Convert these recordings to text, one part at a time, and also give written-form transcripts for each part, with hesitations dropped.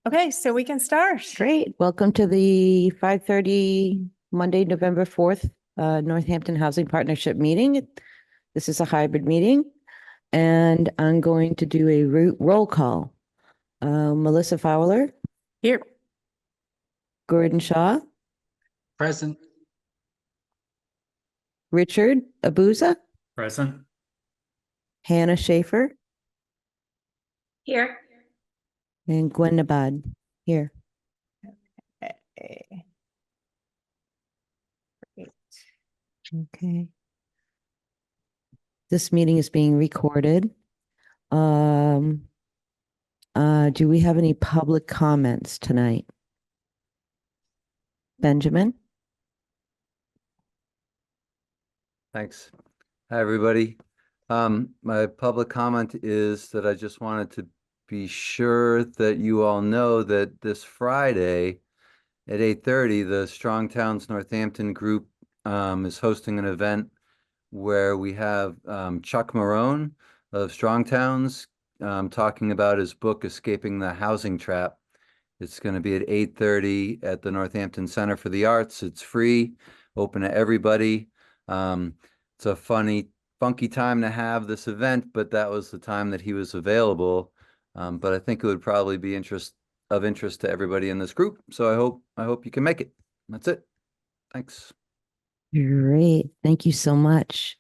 Okay, so we can start. Great. Welcome to the 5:30 Monday, November 4th, Northampton Housing Partnership meeting. This is a hybrid meeting, and I'm going to do a roll call. Melissa Fowler, Here. Gordon Shaw, Present. Richard Abuza, Present. Hannah Schaefer, Here. and Gwen Nabad here. Okay. Okay. This meeting is being recorded. Do we have any public comments tonight? Benjamin? Thanks. Hi, everybody. My public comment is that I just wanted to be sure that you all know that this Friday at 8:30, the Strong Towns Northampton group is hosting an event where we have Chuck Marone of Strong Towns talking about his book, Escaping the Housing Trap. It's going to be at 8:30 at the Northampton Center for the Arts. It's free, open to everybody. It's a funky time to have this event, but that was the time that he was available. But I think it would probably be of interest to everybody in this group. So I hope you can make it. That's it. Thanks. Great. Thank you so much.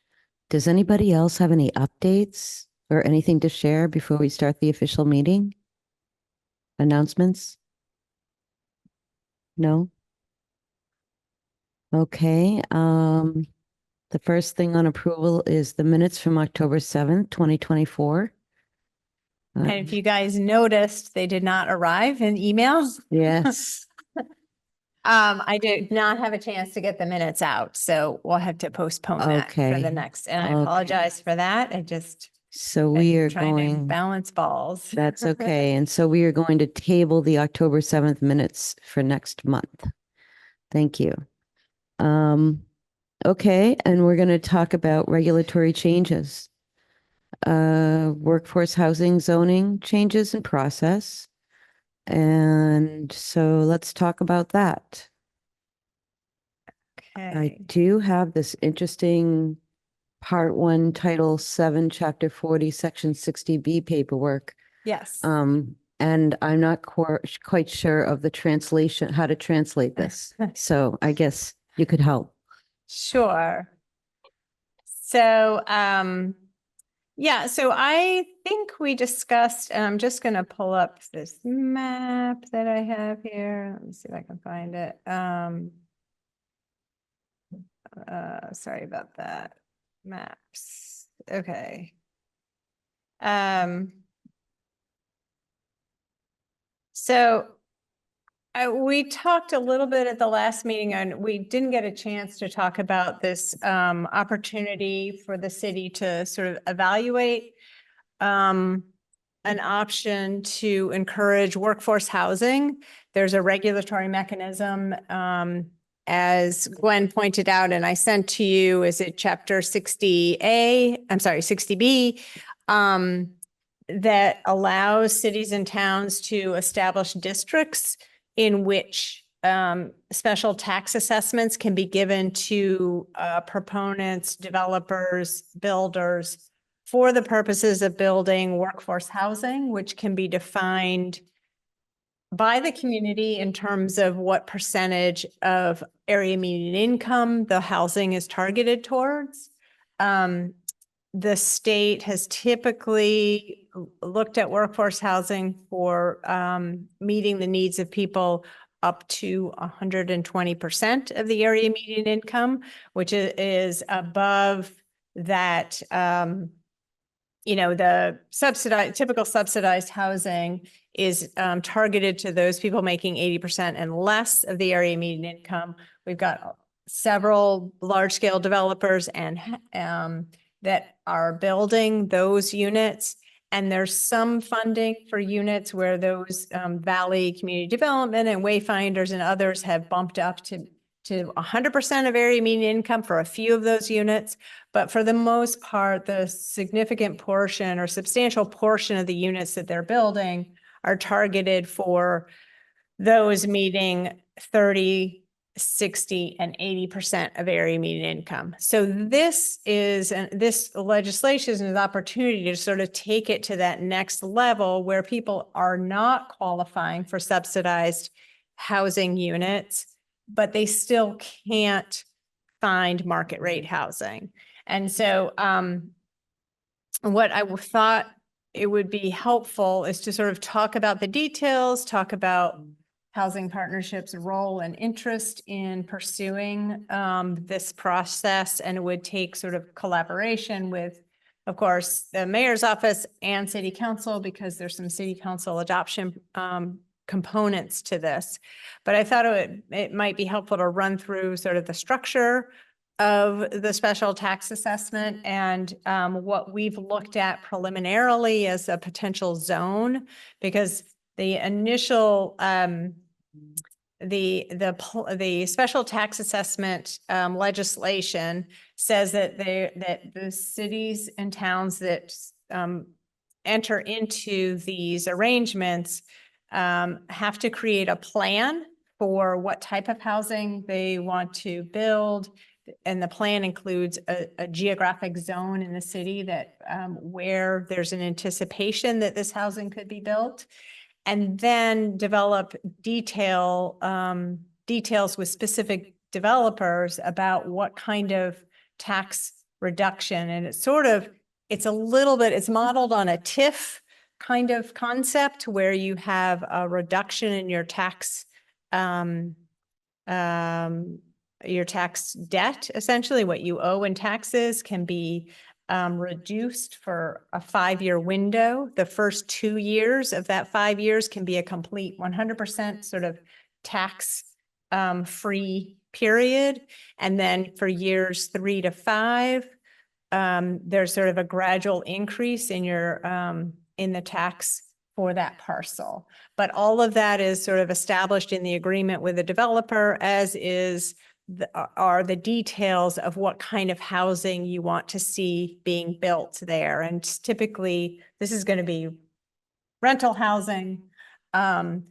Does anybody else have any updates or anything to share before we start the official meeting? Announcements? No? Okay. The first thing on approval is the minutes from October 7th, 2024. And if you guys noticed, they did not arrive in emails. Yes. I did not have a chance to get the minutes out, so we'll have to postpone that for Okay. the next, and I Okay. apologize for that. So we are trying to going, balance balls. that's okay. And so we are going to table the October 7th minutes for next month. Thank you. Okay, and we're going to talk about regulatory changes. Workforce housing zoning changes in process. And so let's talk about that. I Okay. do have this interesting Part 1, Title 7, Chapter 40, Section 60B paperwork. Yes. And I'm not quite sure of the translation, how to translate this. So I guess you could help. Sure. So, yeah, so I think we discussed, and I'm just going to pull up this map that I have here. Let me see if I can find it. Sorry about that. Maps. Okay. So we talked a little bit at the last meeting, and we didn't get a chance to talk about this opportunity for the city to sort of evaluate an option to encourage workforce housing. There's a regulatory mechanism, as Gwen pointed out, and I sent to you, is it Chapter 60A? I'm sorry, 60B. That allows cities and towns to establish districts in which special tax assessments can be given to proponents, developers, builders for the purposes of building workforce housing, which can be defined by the community in terms of what percentage of area median income the housing is targeted towards. The state has typically looked at workforce housing for meeting the needs of people up to 120% of the area median income, which is above that, the typical subsidized housing is targeted to those people making 80% and less of the area median income. We've got several large-scale developers and that are building those units. And there's some funding for units where those Valley Community Development and Wayfinders and others have bumped up to 100% of area median income for a few of those units. But for the most part, the significant portion or substantial portion of the units that they're building are targeted for those meeting 30, 60, and 80% of area median income. So this legislation is an opportunity to sort of take it to that next level where people are not qualifying for subsidized housing units, but they still can't find market rate housing. And so what I thought it would be helpful is to sort of talk about the details, talk about housing partnerships' role and interest in pursuing this process, and it would take sort of collaboration with, of course, the mayor's office and city council, because there's some city council adoption components to this. But I thought it might be helpful to run through sort of the structure of the special tax assessment and what we've looked at preliminarily as a potential zone, because the initial the special tax assessment legislation says that the cities and towns that enter into these arrangements have to create a plan for what type of housing they want to build. And the plan includes a geographic zone in the city that where there's an anticipation that this housing could be built, and then develop details with specific developers about what kind of tax reduction. And it's it's modeled on a TIF kind of concept where you have a reduction in your tax debt. Essentially what you owe in taxes can be reduced for a 5-year window. The first 2 years of that 5 years can be a complete 100% sort of tax free period. And then for years 3 to 5, there's sort of a gradual increase in your in the tax for that parcel. But all of that is sort of established in the agreement with the developer, as are the details of what kind of housing you want to see being built there. And typically this is going to be rental housing. And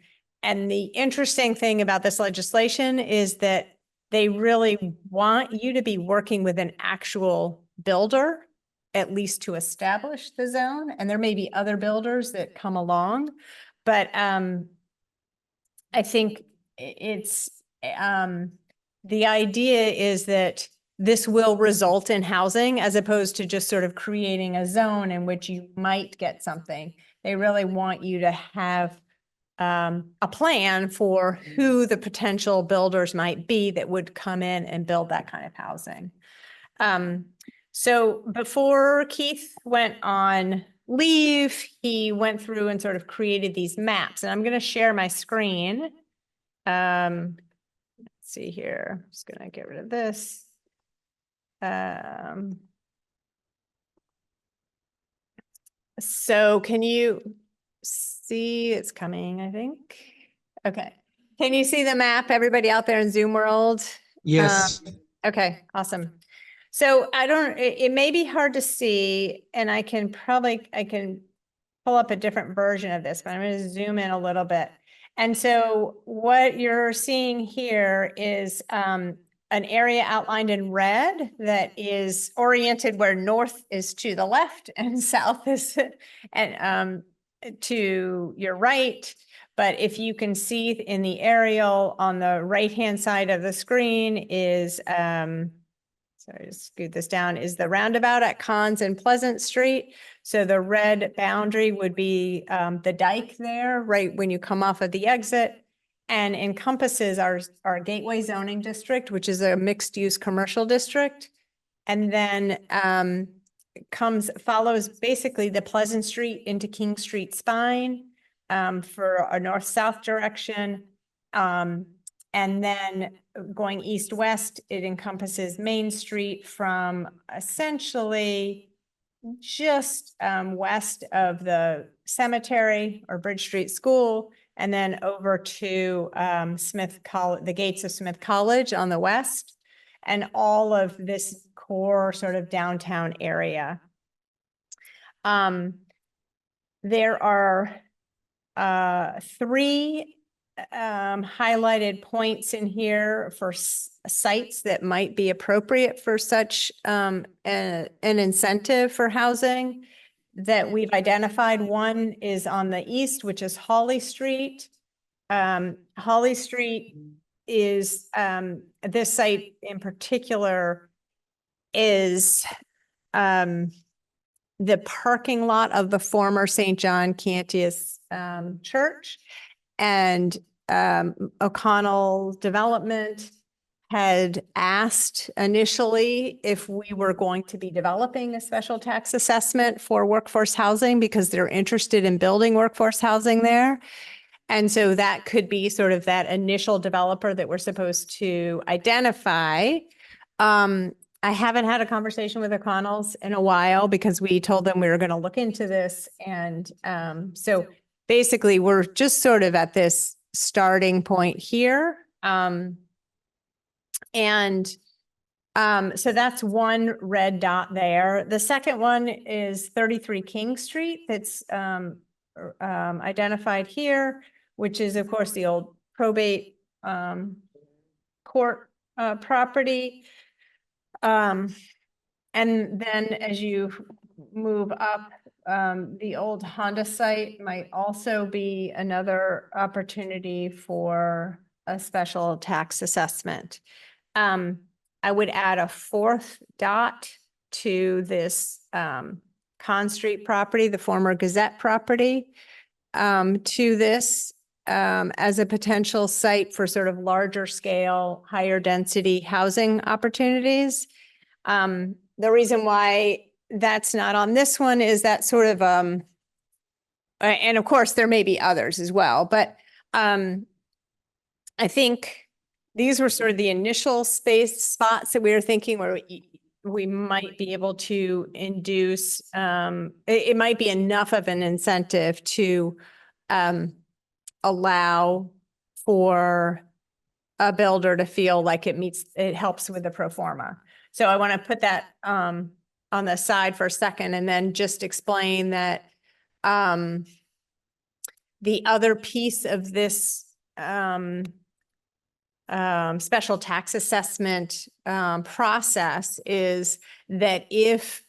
the interesting thing about this legislation is that they really want you to be working with an actual builder, at least to establish the zone. And there may be other builders that come along, but I think it's the idea is that this will result in housing as opposed to just sort of creating a zone in which you might get something. They really want you to have a plan for who the potential builders might be that would come in and build that kind of housing. So before Keith went on leave, he went through and sort of created these maps, and I'm going to share my screen. Let's see here. I'm just going to get rid of this. So can you see it's coming, I think? Okay. Can you see the map, everybody out there in Zoom world? Yes. Okay, awesome. So it may be hard to see, and I can pull up a different version of this, but I'm going to zoom in a little bit. And so what you're seeing here is an area outlined in red that is oriented where north is to the left and south is and to your right. But if you can see in the aerial on the right-hand side of the screen is, sorry, just scoot this down, is the roundabout at Cons and Pleasant Street. So the red boundary would be the dike there, right when you come off of the exit, and encompasses our gateway zoning district, which is a mixed-use commercial district. And then follows basically the Pleasant Street into King Street spine for a north-south direction. And then going east-west, it encompasses Main Street from essentially just west of the cemetery or Bridge Street School, and then over to Smith College, the gates of Smith College on the west, and all of this core sort of downtown area. There are three highlighted points in here for sites that might be appropriate for such an incentive for housing that we've identified. One is on the east, which is Hawley Street. Hawley Street is, this site in particular is the parking lot of the former St. John Cantius Church. And O'Connell Development had asked initially if we were going to be developing a special tax assessment for workforce housing because they're interested in building workforce housing there. And so that could be sort of that initial developer that we're supposed to identify. I haven't had a conversation with O'Connell's in a while because we told them we were going to look into this. And so basically we're just sort of at this starting point here. So that's one red dot there. The second one is 33 King Street that's identified here, which is of course the old probate court property. And then as you move up, the old Honda site might also be another opportunity for a special tax assessment. I would add a fourth dot to this Con Street property, the former Gazette property, to this as a potential site for sort of larger scale, higher density housing opportunities. The reason why that's not on this one is that sort of, and of course there may be others as well, but I think these were sort of the initial spots that we were thinking where we might be able to induce, it might be enough of an incentive to allow for a builder to feel like it helps with the pro forma. So I want to put that on the side for a second and then just explain that the other piece of this special tax assessment process is that if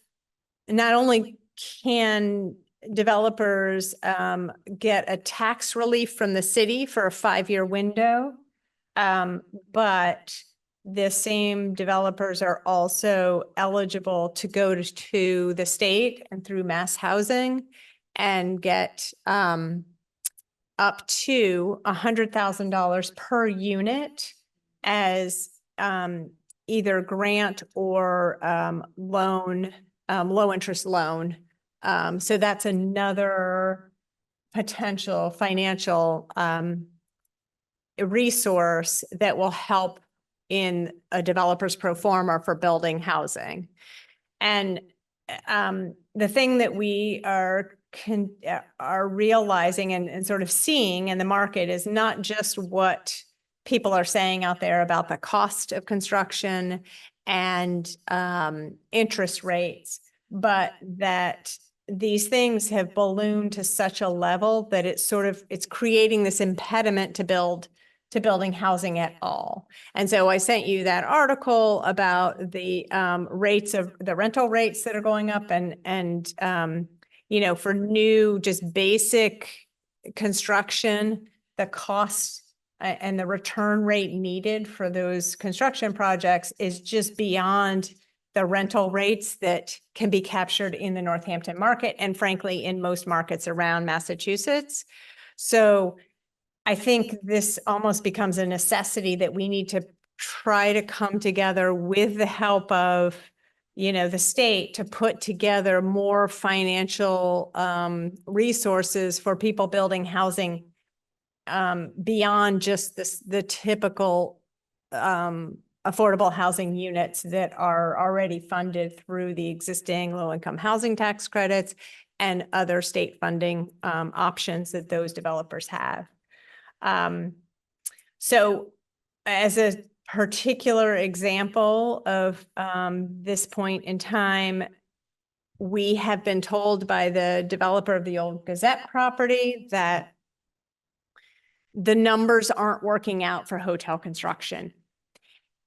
not only can developers get a tax relief from the city for a 5-year window, but the same developers are also eligible to go to the state and through mass housing and get up to $100,000 per unit as either grant or loan, low interest loan. So that's another potential financial resource that will help in a developer's pro forma for building housing. And the thing that we are realizing and sort of seeing in the market is not just what people are saying out there about the cost of construction and interest rates, but that these things have ballooned to such a level that it's creating this impediment to building housing at all. And so I sent you that article about the rental rates that are going up and you know, for new, just basic construction, the cost and the return rate needed for those construction projects is just beyond the rental rates that can be captured in the Northampton market and frankly, in most markets around Massachusetts. So I think this almost becomes a necessity that we need to try to come together with the help of, you know, the state to put together more financial resources for people building housing beyond just the typical affordable housing units that are already funded through the existing low-income housing tax credits and other state funding options that those developers have. So as a particular example of this point in time, we have been told by the developer of the old Gazette property that the numbers aren't working out for hotel construction.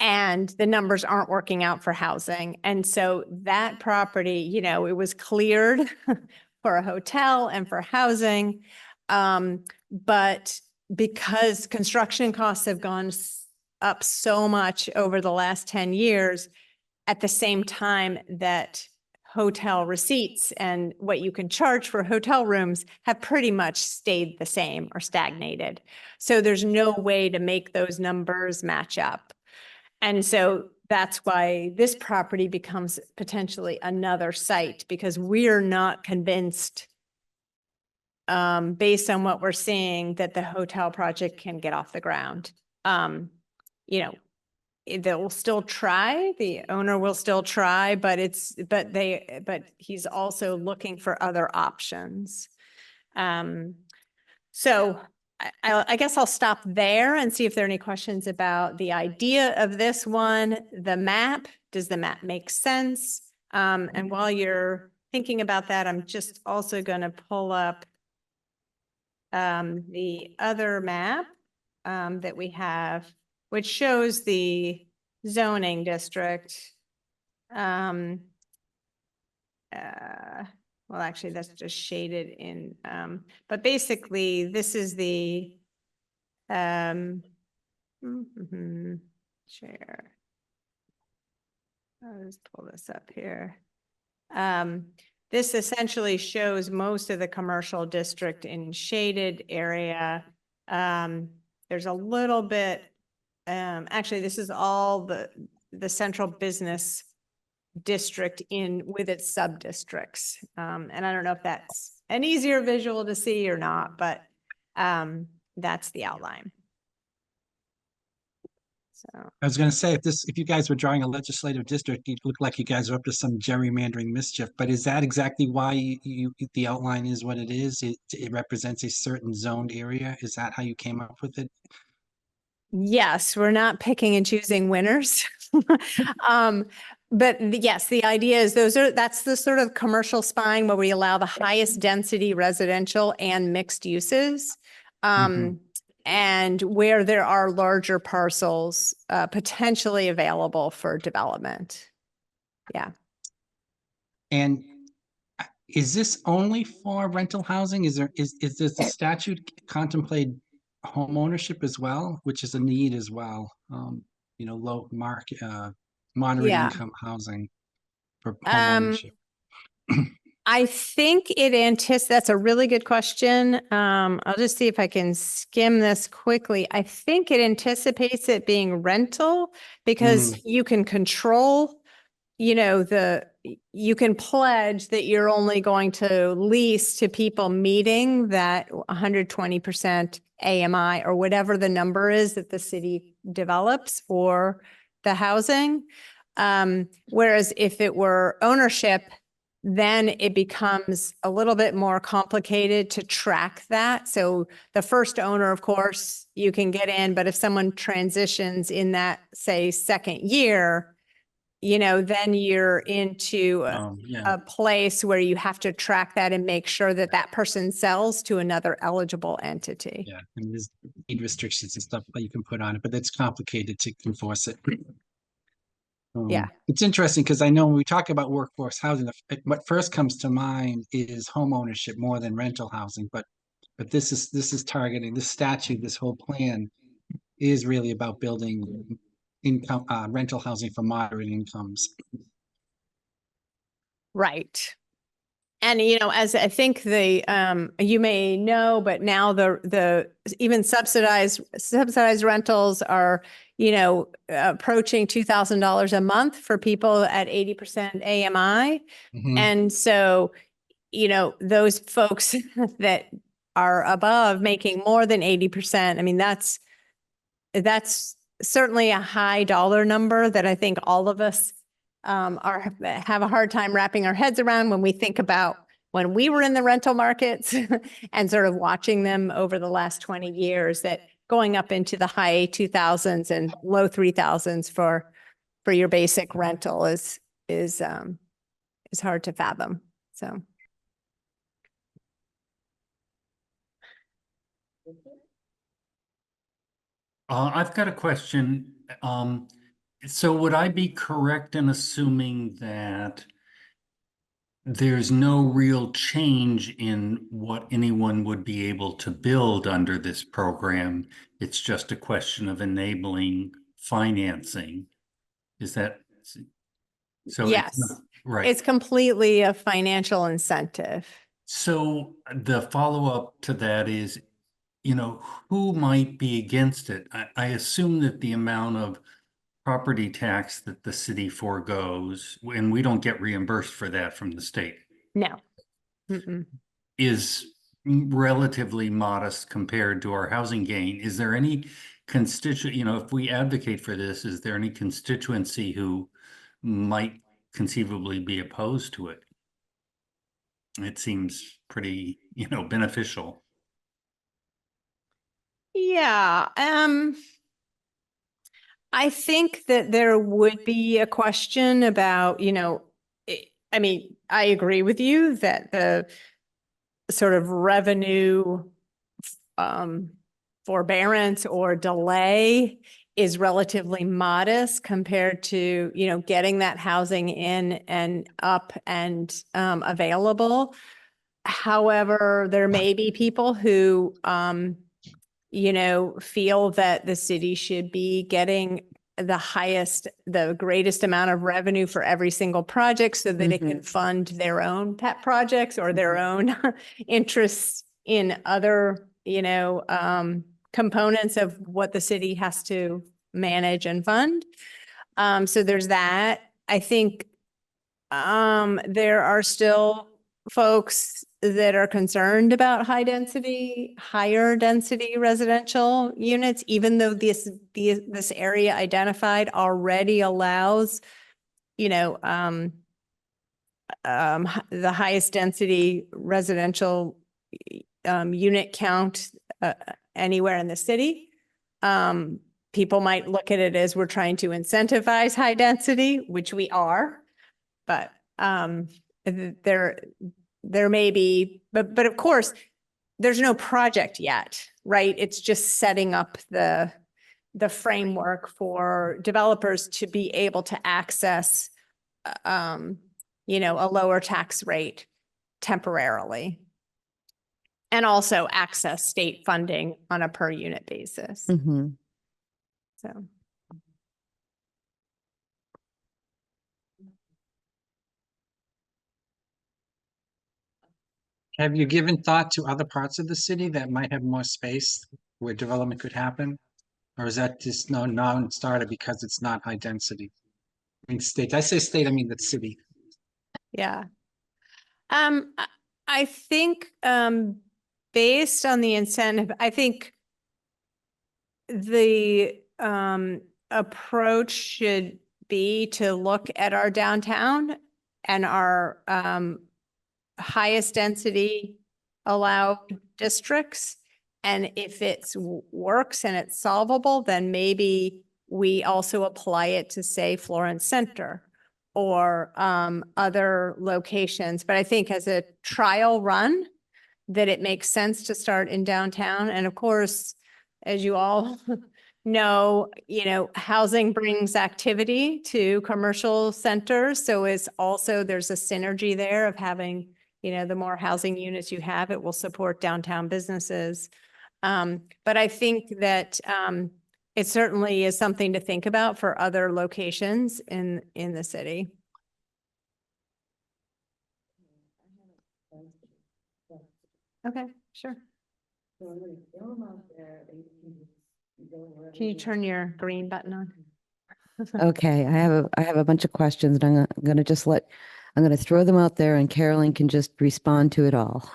And the numbers aren't working out for housing. And so that property, you know, it was cleared for a hotel and for housing. But because construction costs have gone up so much over the last 10 years, at the same time that hotel receipts and what you can charge for hotel rooms have pretty much stayed the same or stagnated. So there's no way to make those numbers match up. And so that's why this property becomes potentially another site, because we're not convinced, based on what we're seeing, that the hotel project can get off the ground. You know, they'll still try, the owner will still try, but but he's also looking for other options. So I guess I'll stop there and see if there are any questions about the idea of this one, the map. Does the map make sense? And while you're thinking about that, I'm just also going to pull up the other map that we have, which shows the zoning district. Well, actually, that's just shaded in, but basically, this is the share. I'll just pull this up here. This essentially shows most of the commercial district in shaded area. There's a little bit, actually, this is all the central business district with its sub-districts. And I don't know if that's an easier visual to see or not, but that's the outline. So I was going to say, if you guys were drawing a legislative district, it looked like you guys were up to some gerrymandering mischief. But is that exactly why the outline is what it is? It represents a certain zoned area. Is that how you came up with it? yes, we're not picking and choosing winners. But yes, the idea is that's the sort of commercial spine where we allow the highest density residential and mixed uses. And where there are larger parcels potentially available for development. Yeah. And is this only for rental housing? Does the statute contemplate home ownership as well, which is a need as well? You know, low market, moderate Yeah. income housing for home ownership. I think that's a really good question. I'll just see if I can skim this quickly. I think it anticipates it being rental because you can control, you know, you can pledge that you're only going to lease to people meeting that 120% AMI or whatever the number is that the city develops for the housing. Whereas if it were ownership, then it becomes a little bit more complicated to track that. So the first owner, of course, you can get in, but if someone transitions in that, say, second year, you know, then you're into a place where you have to track that and make sure that that person sells to another eligible entity. Yeah, and there's deed restrictions and stuff that you can put on it, but it's complicated to enforce it. Yeah. It's interesting because I know when we talk about workforce housing, what first comes to mind is home ownership more than rental housing. But this is targeting this statute. This whole plan is really about building income rental housing for moderate incomes. Right. And, you know, as I think you may know, but now the even subsidized rentals are, you know, approaching $2,000 a month for people at 80% AMI. And so, you know, those folks that are above making more than 80%, I mean, that's certainly a high dollar number that I think all of us have a hard time wrapping our heads around when we think about when we were in the rental markets and sort of watching them over the last 20 years, that going up into the high 2000s and low 3000s for your basic rental is hard to fathom. So. I've got a question. So would I be correct in assuming that there's no real change in what anyone would be able to build under this program? It's just a question of enabling financing. Is that so? Yes. Right. It's completely a financial incentive. So the follow-up to that is, who might be against it? I assume that the amount of property tax that the city forgoes, and we don't get reimbursed for that from the state, No. Mm-mm. is relatively modest compared to our housing gain. Is there any if we advocate for this, is there any constituency who might conceivably be opposed to it? It seems pretty, beneficial. Yeah, I think that there would be a question about, I mean, I agree with you that the sort of revenue forbearance or delay is relatively modest compared to, getting that housing in and up and available. However, there may be people who, feel that the city should be getting the greatest amount of revenue for every single project so that it can fund their own pet projects or their own interests in other, components of what the city has to manage and fund. So there's that. I think there are still folks that are concerned about higher density residential units, even though this area identified already allows, the highest density residential unit count anywhere in the city. People might look at it as we're trying to incentivize high density, which we are, but there may be, but of course, there's no project yet, right? It's just setting up the framework for developers to be able to access, a lower tax rate temporarily. And also access state funding on a per unit basis. Mhm. So. Have you given thought to other parts of the city that might have more space where development could happen? Or is that just no non-starter because it's not high density? I mean, state, I say state, I mean the city. Yeah. I think, based on the incentive, I think the, approach should be to look at our downtown and our, highest density allowed districts. And if it's works and it's solvable, then maybe we also apply it to, say, Florence Center or other locations. But I think as a trial run, that it makes sense to start in downtown. And of course, as you all know, housing brings activity to commercial centers. So there's a synergy there of having, the more housing units you have, it will support downtown businesses. But I think that it certainly is something to think about for other locations in the city. Okay, sure. Can you turn your green button on? Okay, I have a bunch of questions and I'm gonna I'm gonna throw them out there and Carolyn can just respond to it all.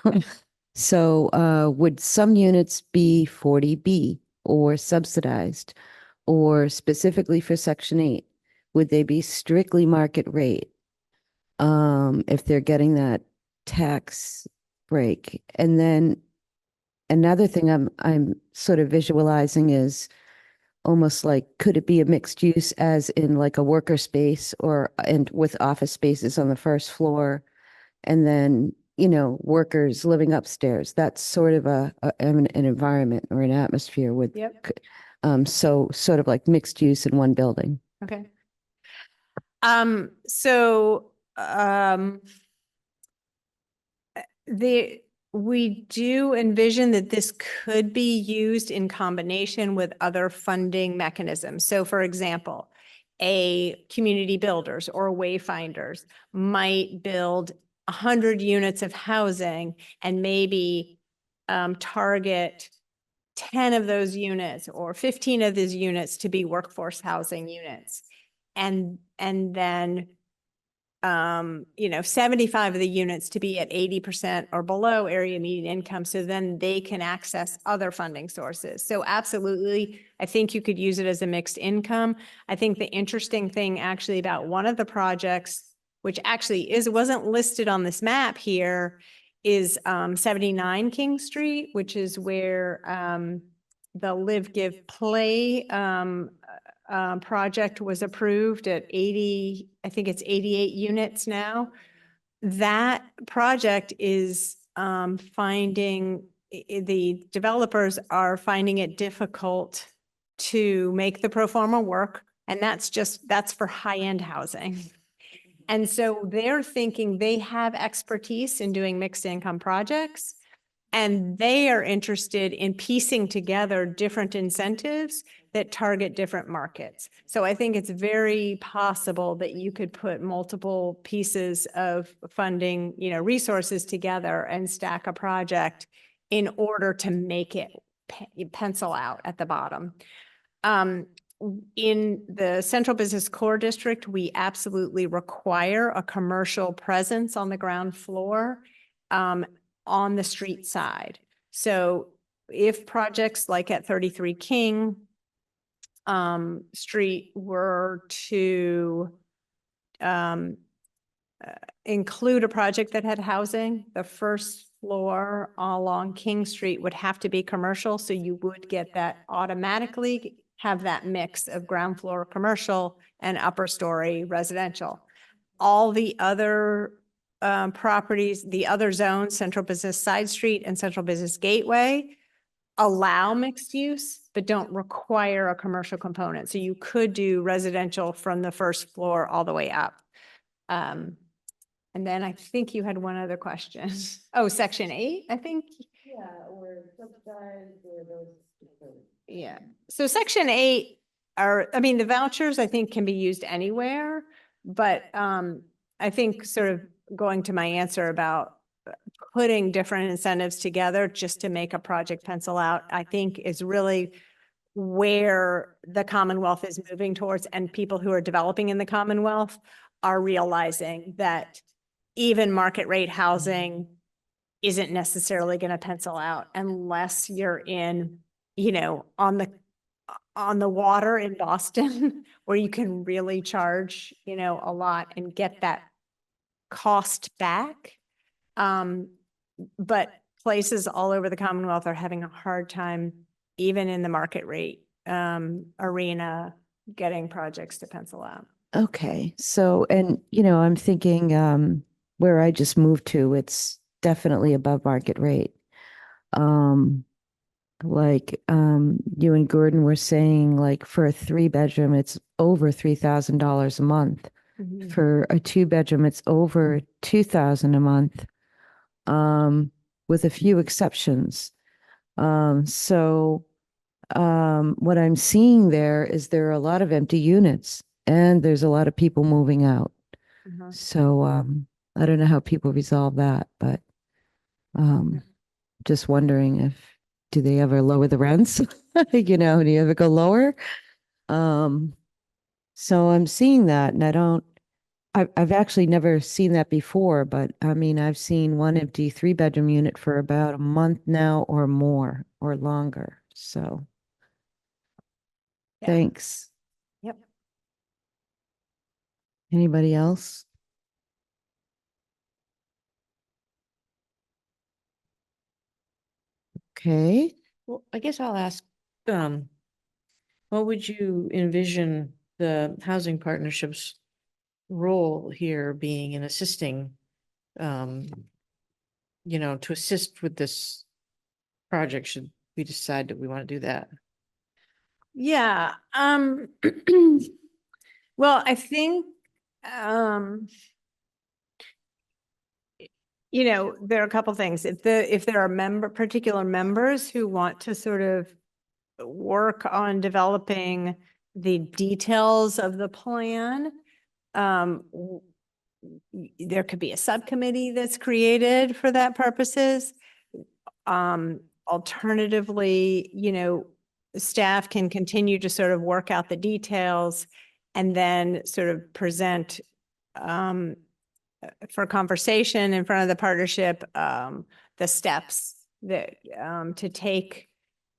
So, would some units be 40B or subsidized or specifically for Section 8? Would they be strictly market rate? If they're getting that tax break? And then another thing I'm sort of visualizing is almost like, could it be a mixed use as in like a worker space and with office spaces on the first floor? And then, workers living upstairs. That's sort of an environment or an atmosphere with, Yep. So sort of like mixed use in one building. Okay. So, we do envision that this could be used in combination with other funding mechanisms. So for example, a community builders or wayfinders might build 100 units of housing and maybe target 10 of those units or 15 of those units to be workforce housing units. And then 75 of the units to be at 80% or below area median income. So then they can access other funding sources. So absolutely, I think you could use it as a mixed income. I think the interesting thing actually about one of the projects, which actually wasn't listed on this map here, is 79 King Street, which is where the Live, Give, Play project was approved at 80, I think it's 88 units now. That project is the developers are finding it difficult to make the pro forma work. And that's for high-end housing. And so they're thinking they have expertise in doing mixed income projects. And they are interested in piecing together different incentives that target different markets. So I think it's very possible that you could put multiple pieces of funding, resources together and stack a project in order to make it pencil out at the bottom. In the Central Business Core District, we absolutely require a commercial presence on the ground floor. On the street side. So if projects like at 33 King Street were to include a project that had housing, the first floor along King Street would have to be commercial. So you would get that automatically have that mix of ground floor commercial and upper story residential. All the other properties, the other zones, Central Business Side Street and Central Business Gateway, allow mixed use, but don't require a commercial component. So you could do residential from the first floor all the way up. And then I think you had one other question. Oh, Section 8, I think. Yeah, or subsidized or those. Yeah. So Section 8 the vouchers I think can be used anywhere, but I think sort of going to my answer about putting different incentives together just to make a project pencil out, I think is really where the Commonwealth is moving towards, and people who are developing in the Commonwealth are realizing that even market rate housing isn't necessarily going to pencil out unless you're in, on the water in Boston where you can really charge, a lot and get that cost back. But places all over the Commonwealth are having a hard time, even in the market rate arena, getting projects to pencil out. Okay, so, and, I'm thinking, where I just moved to, it's definitely above market rate. You and Gordon were saying, like, for a 3-bedroom, it's over $3,000 a month. Mm-hmm. For a 2-bedroom, it's over $2,000 a month, with a few exceptions. What I'm seeing there is there are a lot of empty units and there's a lot of people moving out. Uh-huh. So, I don't know how people resolve that, but, just wondering do they ever lower the rents? Do you ever go lower? So I'm seeing that, and I've actually never seen that before, but I've seen one empty 3-bedroom unit for about a month now or more or longer. So Yeah. thanks. Yep. Anybody else? Okay. Well, I guess I'll ask, what would you envision the housing partnerships role here being in assisting, to assist with this project, should we decide that we want to do that? Yeah, well, I think, there are a couple things. If there are particular members who want to sort of work on developing the details of the plan, there could be a subcommittee that's created for that purposes. Alternatively, staff can continue to sort of work out the details and then sort of present for conversation in front of the partnership, the steps that to take.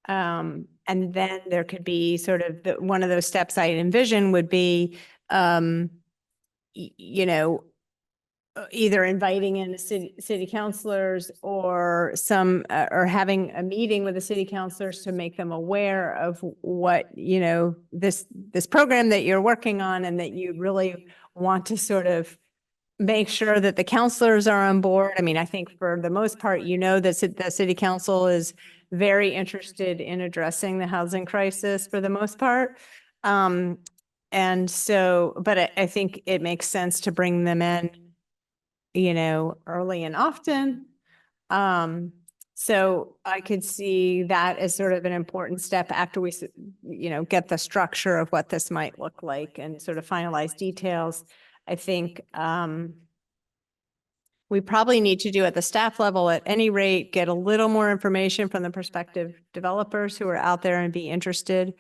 And then there could be sort of one of those steps I envision would be, either inviting in the city councilors or or having a meeting with the city councilors to make them aware of what, this program that you're working on and that you really want to sort of make sure that the counselors are on board. I mean, I think for the most part, that the city council is very interested in addressing the housing crisis for the most part. And so, but I think it makes sense to bring them in, early and often. So I could see that as sort of an important step after we, get the structure of what this might look like and sort of finalize details. I think, we probably need to do at the staff level, at any rate, get a little more information from the prospective developers who are out there and be interested,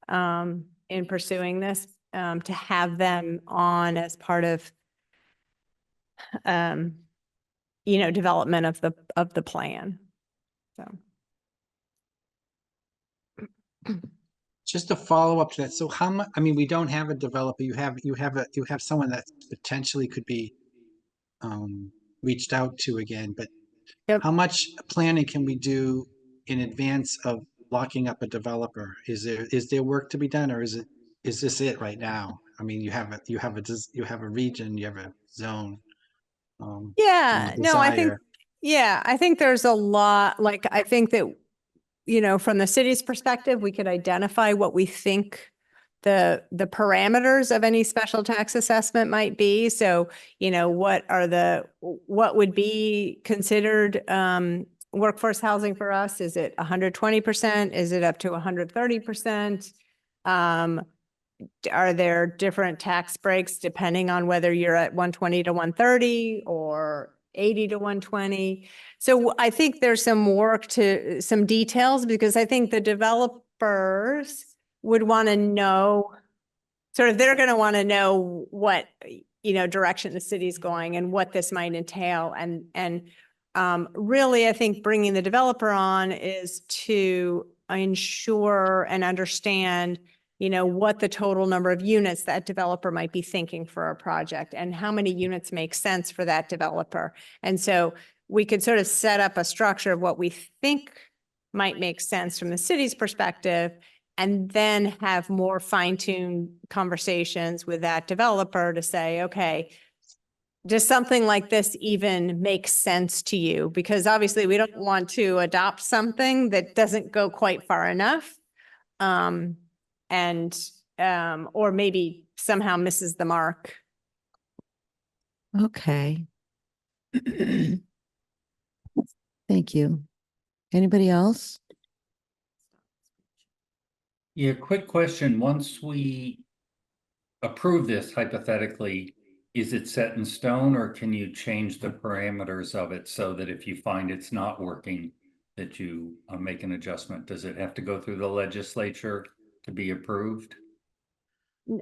in pursuing this, to have them on as part of, development of the plan. So. Just to follow up to that, so how much, I mean, we don't have a developer, you have someone that potentially could be reached out to again, but Yep. how much planning can we do in advance of locking up a developer? Is there work to be done, or is this it right now? I mean, you have a region, you have a zone. Yeah, and a no, I think, desire. I think there's a lot, like, I think that, from the city's perspective, we could identify what we think the parameters of any special tax assessment might be. So, what would be considered, workforce housing for us? Is it 120%? Is it up to 130%? Are there different tax breaks depending on whether you're at 120 to 130 or 80 to 120? So I think there's some details, because I think the developers would want to know, they're going to want to know what, direction the city's going and what this might entail. And really, I think bringing the developer on is to ensure and understand, what the total number of units that developer might be thinking for a project and how many units make sense for that developer. And so we could sort of set up a structure of what we think might make sense from the city's perspective, and then have more fine-tuned conversations with that developer to say, okay, does something like this even make sense to you? Because obviously we don't want to adopt something that doesn't go quite far enough. Or maybe somehow misses the mark. Okay. Thank you. Anybody else? Yeah, quick question. Once we approve this hypothetically, is it set in stone, or can you change the parameters of it so that if you find it's not working, that you make an adjustment? Does it have to go through the legislature to be approved?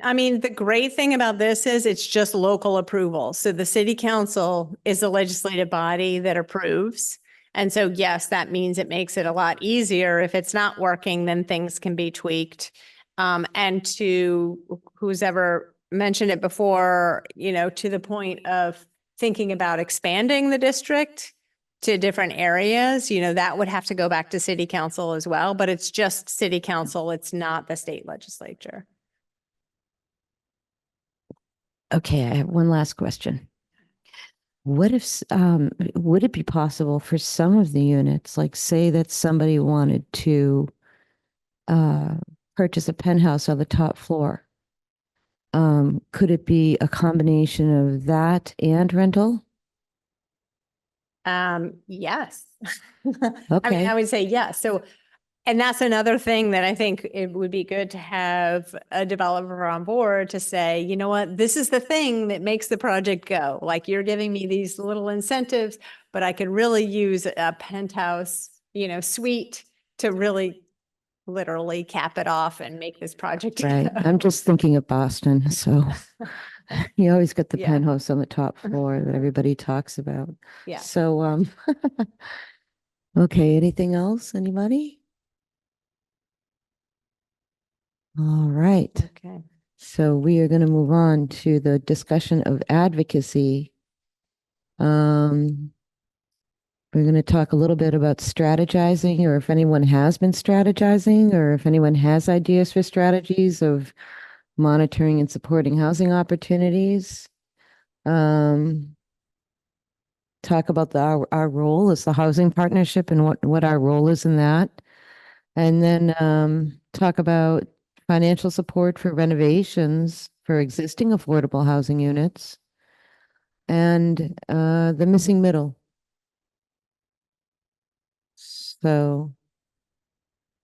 I mean, the great thing about this is it's just local approval. So the city council is the legislative body that approves. And so, yes, that means it makes it a lot easier. If it's not working, then things can be tweaked. And to who's ever mentioned it before, to the point of thinking about expanding the district to different areas, that would have to go back to city council as well, but it's just city council. It's not the state legislature. Okay, I have one last question. What if, would it be possible for some of the units, like say that somebody wanted to purchase a penthouse on the top floor. Could it be a combination of that and rental? Yes. I mean, Okay. I would say yes. So, and that's another thing that I think it would be good to have a developer on board to say, you know what, this is the thing that makes the project go. Like you're giving me these little incentives, but I could really use a penthouse, suite to really literally cap it off and make this project Right. go. I'm just thinking of Boston, so you always get the Yeah. penthouse on the top floor that everybody talks about. Yeah. So, okay, anything else? Anybody? All right. Okay. So we are going to move on to the discussion of advocacy. We're going to talk a little bit about strategizing, or if anyone has been strategizing, or if anyone has ideas for strategies of monitoring and supporting housing opportunities. Talk about our role as the housing partnership and what our role is in that. And then talk about financial support for renovations for existing affordable housing units and the missing middle. So,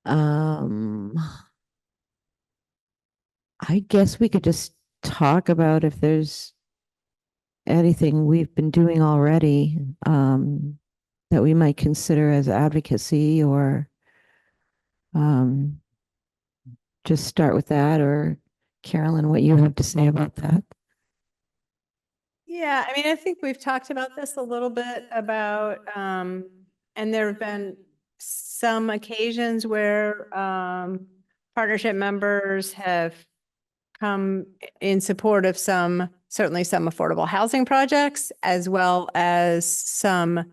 I guess we could just talk about if there's anything we've been doing already that we might consider as advocacy, or just start with that, or Carolyn, what you have to say about that. Yeah, I mean, I think we've talked about this a little bit about, and there have been some occasions where partnership members have come in support of certainly some affordable housing projects, as well as some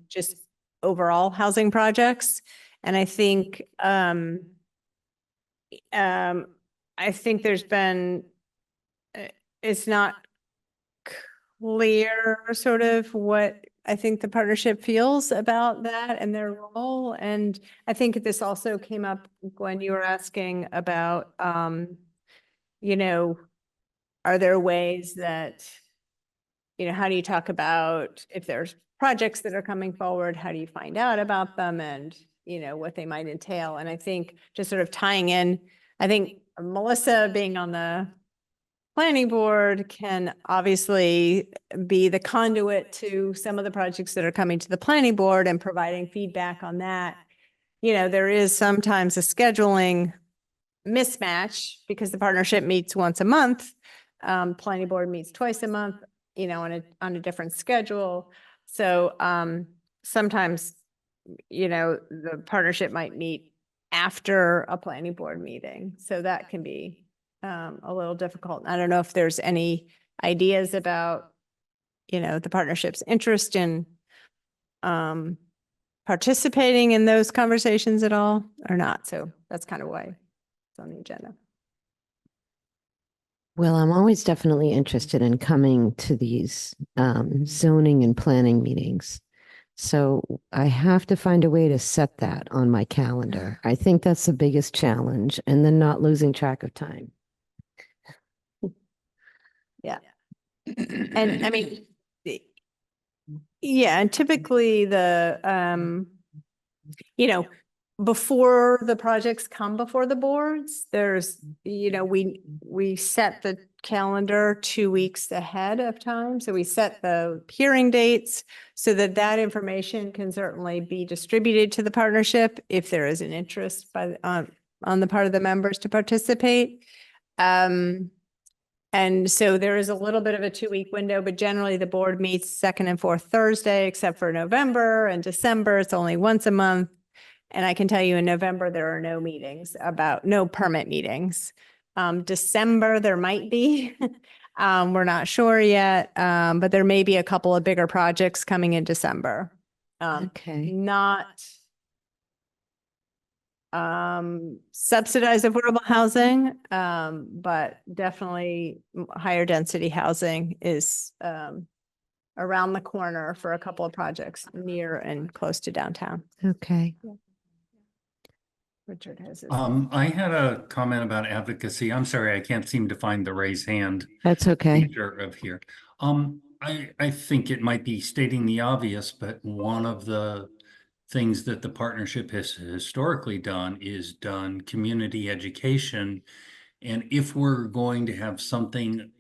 just overall housing projects. And I think there's been, it's not clear sort of what I think the partnership feels about that and their role. And I think this also came up when you were asking about, are there ways that, how do you talk about if there's projects that are coming forward, how do you find out about them and, what they might entail? And I think just sort of tying in, I think Melissa being on the planning board can obviously be the conduit to some of the projects that are coming to the planning board and providing feedback on that. There is sometimes a scheduling mismatch because the partnership meets once a month. Planning board meets twice a month, on a different schedule. So sometimes, the partnership might meet after a planning board meeting. So that can be a little difficult. I don't know if there's any ideas about, the partnership's interest in participating in those conversations at all or not. So that's kind of why it's on the agenda. Well, I'm always definitely interested in coming to these zoning and planning meetings. So I have to find a way to set that on my calendar. I think that's the biggest challenge, and then not losing track of time. Yeah. And I mean, yeah, and typically before the projects come before the boards, there's, we set the calendar 2 weeks ahead of time. So we set the hearing dates so that information can certainly be distributed to the partnership if there is an interest on the part of the members to participate. And so there is a little bit of a 2-week window, but generally the board meets second and fourth Thursday, except for November and December. It's only once a month. And I can tell you in November, there are no permit meetings. December, there might be. We're not sure yet, but there may be a couple of bigger projects coming in December. Okay. Not subsidized affordable housing, but definitely higher density housing is around the corner for a couple of projects near and close to downtown. Okay. Yeah. Richard has his. I had a comment about advocacy. I'm sorry, I can't seem to find the raise hand That's okay. feature of here. I think it might be stating the obvious, but one of the things that the partnership has historically done is done community education. And if we're going to have something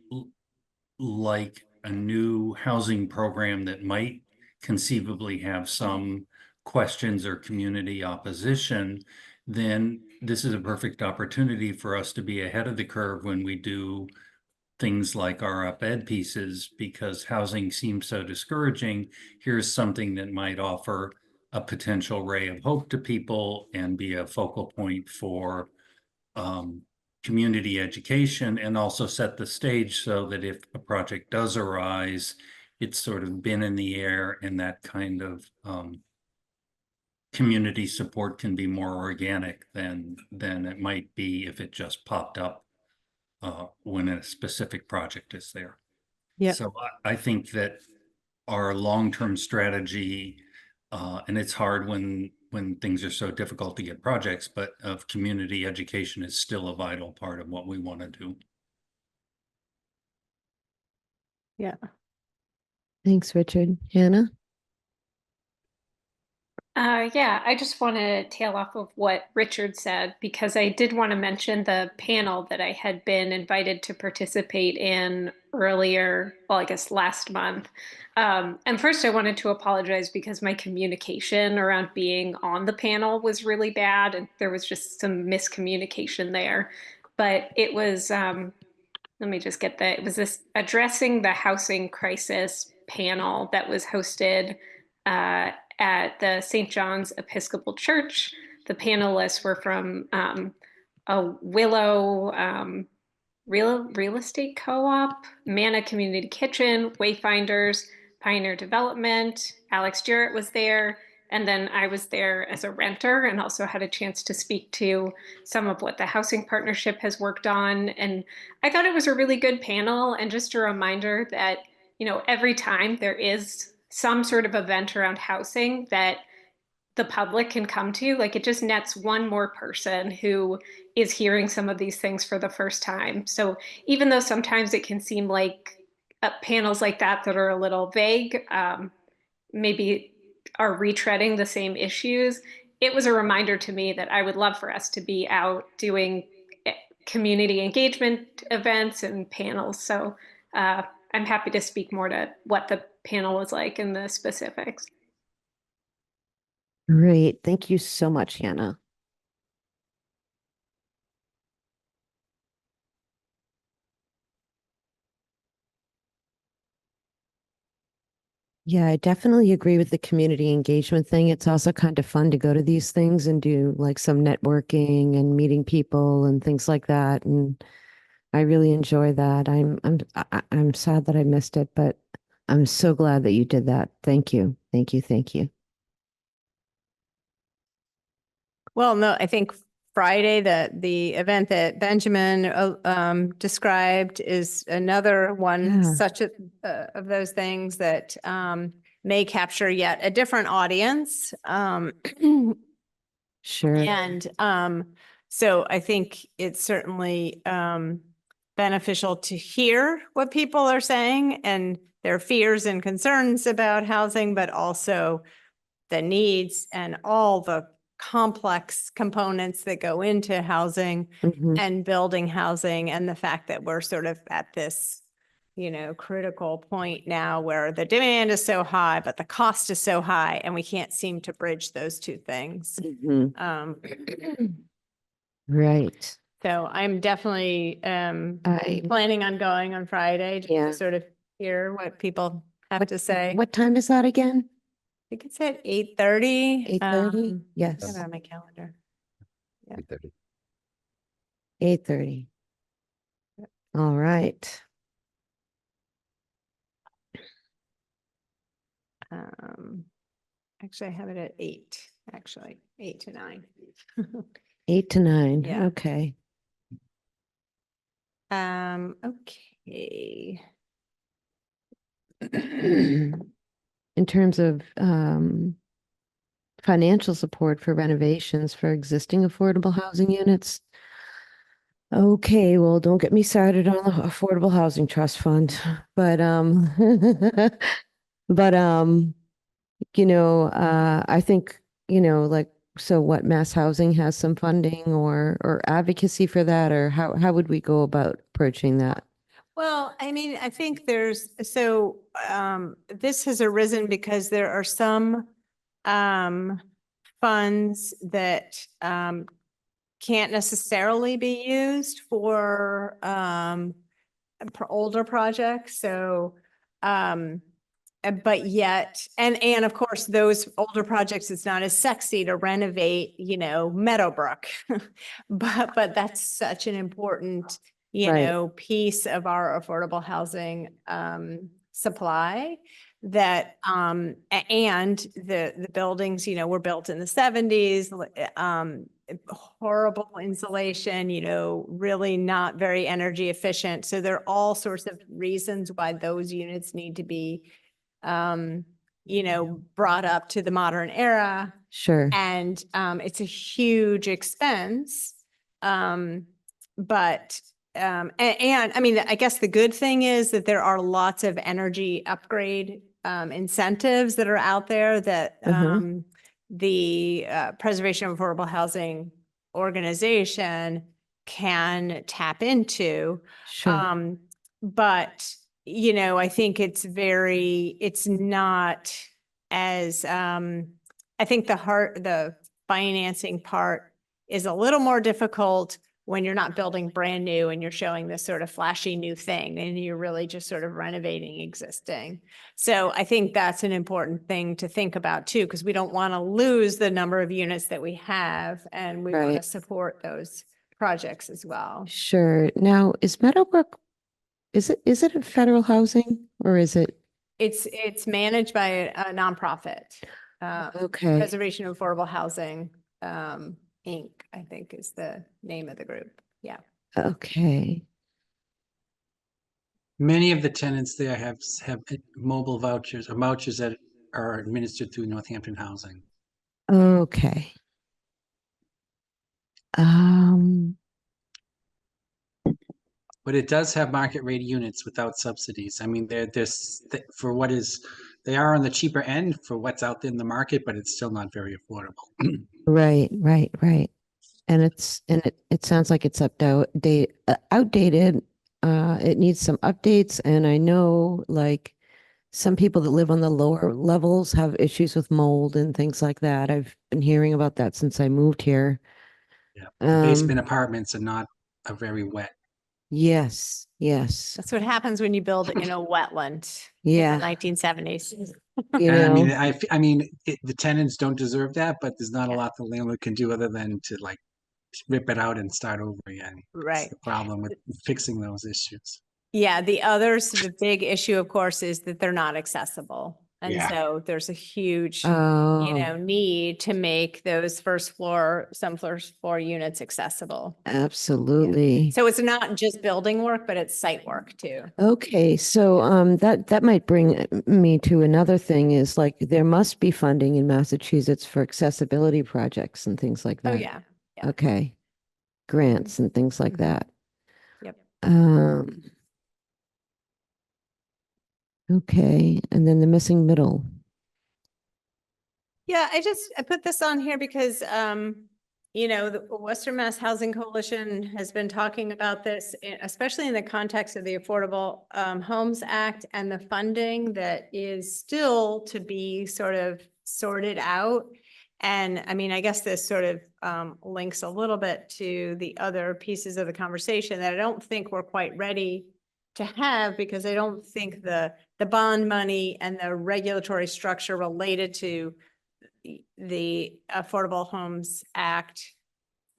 like a new housing program that might conceivably have some questions or community opposition, then this is a perfect opportunity for us to be ahead of the curve when we do things like our op-ed pieces, because housing seems so discouraging. Here's something that might offer a potential ray of hope to people and be a focal point for community education, and also set the stage so that if a project does arise, it's sort of been in the air, and that kind of community support can be more organic than it might be if it just popped up when a specific project is there. Yep. So I think that our long-term strategy, and it's hard when things are so difficult to get projects, but of community education is still a vital part of what we want to do. Yeah. Thanks, Richard. Hannah? Yeah, I just want to tail off of what Richard said, because I did want to mention the panel that I had been invited to participate in earlier, well, I guess last month. And first, I wanted to apologize because my communication around being on the panel was really bad, and there was just some miscommunication there. But it was, let me just get that. It was this addressing the housing crisis panel that was hosted at the St. John's Episcopal Church. The panelists were from a Willow real estate co-op, Manna Community Kitchen, Wayfinders, Pioneer Development. Alex Jarrett was there. And then I was there as a renter and also had a chance to speak to some of what the Housing Partnership has worked on. And I thought it was a really good panel, and just a reminder that, every time there is some sort of event around housing that the public can come to, like, it just nets one more person who is hearing some of these things for the first time. So even though sometimes it can seem like panels like that are a little vague, maybe are retreading the same issues, it was a reminder to me that I would love for us to be out doing community engagement events and panels. So I'm happy to speak more to what the panel was like and the specifics. Great. Thank you so much, Hannah. Yeah, I definitely agree with the community engagement thing. It's also kind of fun to go to these things and do like some networking and meeting people and things like that. And I really enjoy that. I'm sad that I missed it, but I'm so glad that you did that. Thank you. Thank you. Thank you. Well, no, I think Friday, the event that Benjamin described is another one, Yeah. such of those things that may capture yet a different audience. Sure. And so I think it's certainly beneficial to hear what people are saying and their fears and concerns about housing, but also the needs and all the complex components that go into housing Mhm. and building housing, and the fact that we're sort of at this, critical point now where the demand is so high, but the cost is so high, and we can't seem to bridge those two things. Mhm. Right. So I'm definitely planning on going on Friday just Yeah. to sort of hear what people have to say. What time is that again? I think it's at 8:30. 8:30? Yes. I have it on my calendar. 8:30. 8:30. All right. Actually, I have it at 8, actually, 8 to 9. 8 to 9. Yeah. Okay. Okay. In terms of financial support for renovations for existing affordable housing units. Okay, well, don't get me started on the Affordable Housing Trust Fund, but, but, I think, like, so what, Mass Housing has some funding or advocacy for that, or how would we go about approaching that? Well, I mean, I think this has arisen because there are some funds that can't necessarily be used for older projects. So but yet, and of course, those older projects, it's not as sexy to renovate, Meadowbrook. But that's such an important, Right. piece of our affordable housing supply that and the buildings, were built in the 70s, horrible insulation, really not very energy efficient. So there are all sorts of reasons why those units need to be brought up to the modern era. Sure. And it's a huge expense. But and I mean, I guess the good thing is that there are lots of energy upgrade incentives that are out there that the Preservation of Affordable Housing organization can tap into. Sure. But I think it's not as, I think the financing part is a little more difficult when you're not building brand new and you're showing this sort of flashy new thing and you're really just sort of renovating existing. So I think that's an important thing to think about too, because we don't want to lose the number of units that we have, and we want to Right. support those projects as well. Sure. Now, is Meadowbrook, is it a federal housing or is it? It's managed by a nonprofit. Okay. Preservation of Affordable Housing, Inc., I think is the name of the group. Yeah. Okay. Many of the tenants there have mobile vouchers or vouchers that are administered through Northampton Housing. Okay. But it does have market rate units without subsidies. I mean, for what is, they are on the cheaper end for what's out there in the market, but it's still not very affordable. Right. And it sounds like it's outdated. It needs some updates, and I know like some people that live on the lower levels have issues with mold and things like that. I've been hearing about that since I moved here. Yeah, the basement apartments are very wet. Yes. That's what happens when you build in a wetland in Yeah. the 1970s. You And I mean, know, the tenants don't deserve that, but there's not a Yeah. lot the landlord can do other than to like rip it out and start over again. That's Right. the problem with fixing those issues. Yeah, the big issue, of course, is that they're not accessible. And Yeah. so there's a huge, oh, need to make those some first floor units accessible. absolutely. So it's not just building work, but it's site work too. Okay, so that might bring me to another thing is like there must be funding in Massachusetts for accessibility projects and things like Oh, that. yeah. Okay. Grants and things like that. Yep. Okay, and then the missing middle. Yeah, I put this on here because, the Western Mass Housing Coalition has been talking about this, especially in the context of the Affordable Homes Act and the funding that is still to be sort of sorted out. And I mean, I guess this sort of links a little bit to the other pieces of the conversation that I don't think we're quite ready to have, because I don't think the bond money and the regulatory structure related to the Affordable Homes Act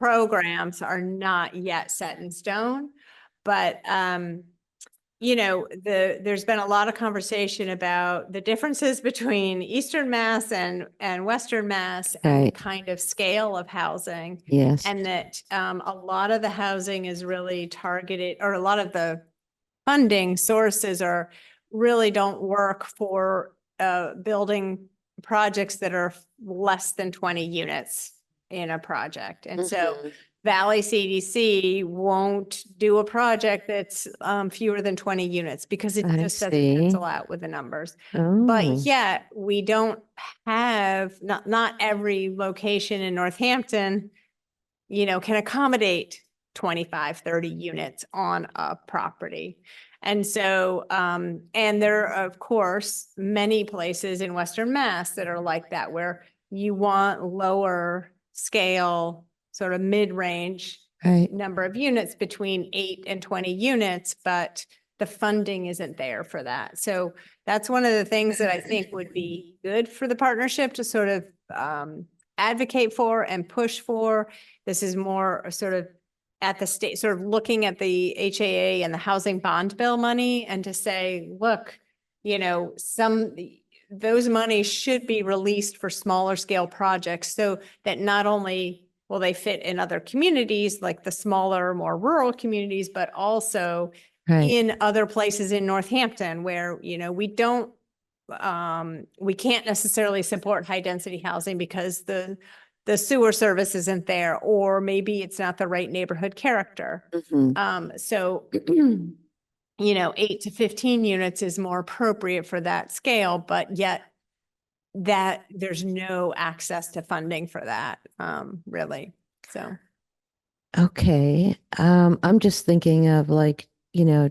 programs are not yet set in stone. But, there's been a lot of conversation about the differences between Eastern Mass and Western Mass and the Right. kind of scale of housing. Yes. And that a lot of the housing is really targeted, or a lot of the funding sources really don't work for building projects that are less than 20 units in a project. And so Mhm. Valley CDC won't do a project that's fewer than 20 units because it I just doesn't see. pencil out with the numbers. Oh, But yet we don't have, not every location in Northampton, can accommodate 25, 30 units on a property. And so, and there are, of course, many places in Western Mass that are like that, where you want lower scale, sort of mid-range right. number of units between 8 and 20 units, but the funding isn't there for that. So that's one of the things that I think would be good for the partnership to sort of advocate for and push for. This is more sort of at the state, sort of looking at the HAA and the housing bond bill money and to say, look, those monies should be released for smaller scale projects so that not only will they fit in other communities, like the smaller, more rural communities, but also Right. in other places in Northampton where, we can't necessarily support high density housing because the sewer service isn't there, or maybe it's not the right neighborhood character. Mhm. So 8 to 15 units is more appropriate for that scale, but yet that there's no access to funding for that, really. So, Okay. I'm just thinking of like,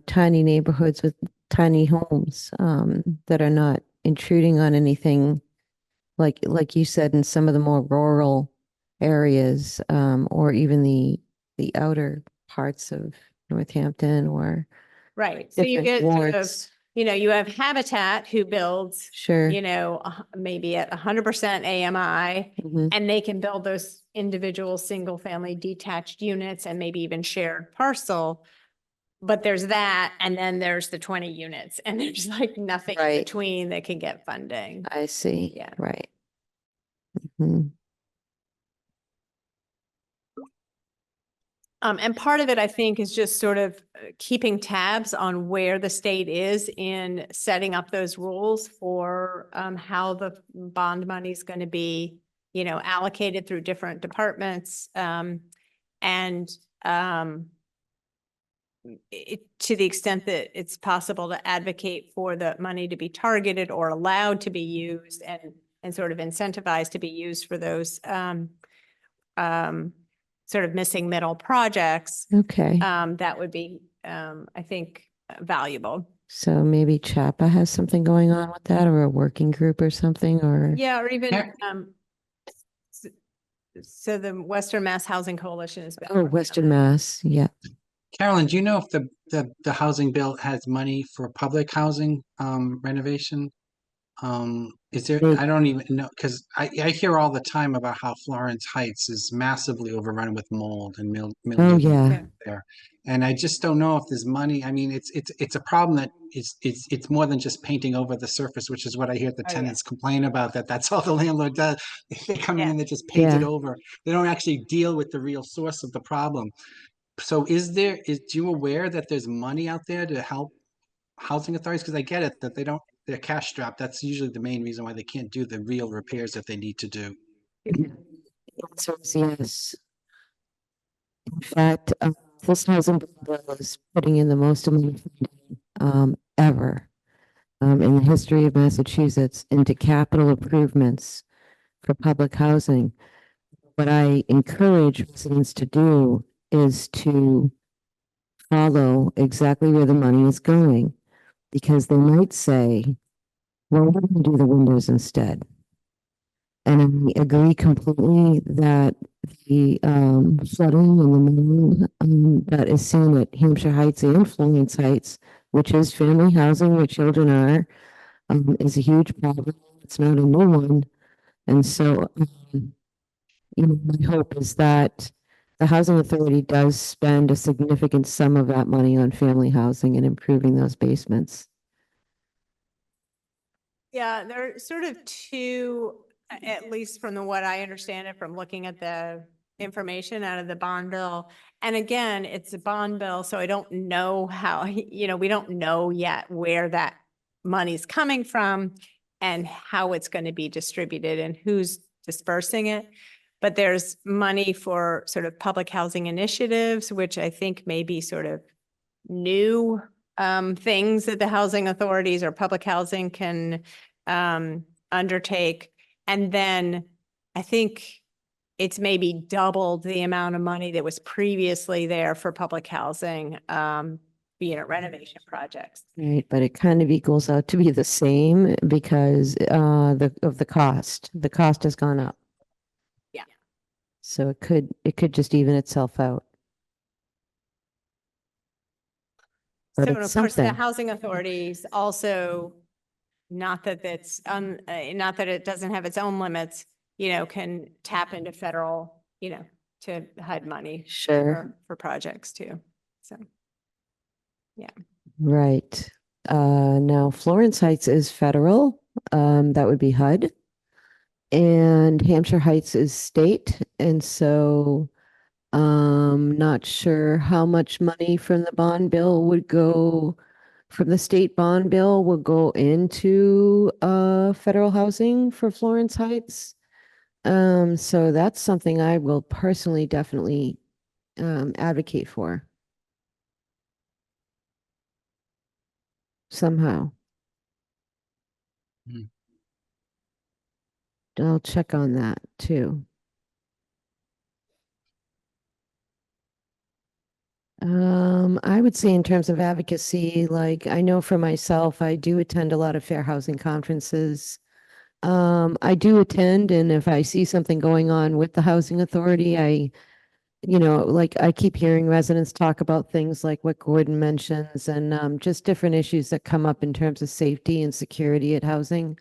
tiny neighborhoods with tiny homes, that are not intruding on anything like you said, in some of the more rural areas, or even the outer parts of Northampton or right. So you different get sort of, wards. you have Habitat who builds, Sure. maybe at 100% AMI, Mhm. and they can build those individual single family detached units and maybe even shared parcel. But there's that, and then there's the 20 units, and there's like nothing in Right. between that can get funding. I see. Yeah. Right. Mhm. And part of it, I think, is just sort of keeping tabs on where the state is in setting up those rules for how the bond money is going to be, allocated through different departments. And to the extent that it's possible to advocate for the money to be targeted or allowed to be used and sort of incentivized to be used for those sort of missing middle projects, Okay. that would be, I think, valuable. So maybe CHAPA has something going on with that, or a working group or something, or Yeah, or even, Yeah. so the Western Mass Housing Coalition is. oh, Western Mass. Yeah. Carolyn, do you know if the housing bill has money for public housing renovation? Is there, They- I don't even know, because I hear all the time about how Florence Heights is massively overrun with mold and Oh, mildew yeah. there. And I just don't know if there's money. I mean, it's a problem that it's more than just painting over the surface, which is what I hear the Oh, yeah. tenants complain about, that's all the landlord does. They come Yeah. in, they just paint it Yeah. over. They don't actually deal with the real source of the problem. So do you aware that there's money out there to help housing authorities? Because I get it that they're cash strapped. That's usually the main reason why they can't do the real repairs that they need to do. Answer is yes. In fact, this housing bill is putting in the most amount of funding, ever, in the history of Massachusetts into capital improvements for public housing. What I encourage residents to do is to follow exactly where the money is going, because they might say, well, we're going to do the windows instead. And I agree completely that the flooding and the money that is seen at Hampshire Heights and Florence Heights, which is family housing where children are, is a huge problem. It's not a new one. And so, my hope is that the housing authority does spend a significant sum of that money on family housing and improving those basements. Yeah, there are sort of two, at least from what I understand it, from looking at the information out of the bond bill. And again, it's a bond bill, so I don't know how, we don't know yet where that money's coming from. and how it's going to be distributed and who's dispersing it. But there's money for sort of public housing initiatives, which I think may be sort of new things that the housing authorities or public housing can undertake. And then I think it's maybe doubled the amount of money that was previously there for public housing, renovation projects. Right, but it kind of equals out to be the same because the cost. The cost has gone up. Yeah. So it could just even itself out. But So, and it's of course, the something. housing authorities also, not that it's, not that it doesn't have its own limits, can tap into federal, to HUD money Sure. for projects too. So, Right. Now Florence Heights is federal. That would be HUD. And Hampshire Heights is state. And so not sure how much money from the bond bill would go from the state bond bill would go into federal housing for Florence Heights. So that's something I will personally definitely advocate for somehow. Hmm. I'll check on that too. I would say in terms of advocacy, like I know for myself, I do attend a lot of fair housing conferences. I do attend, and if I see something going on with the housing authority, like I keep hearing residents talk about things like what Gordon mentions and just different issues that come up in terms of safety and security at housing.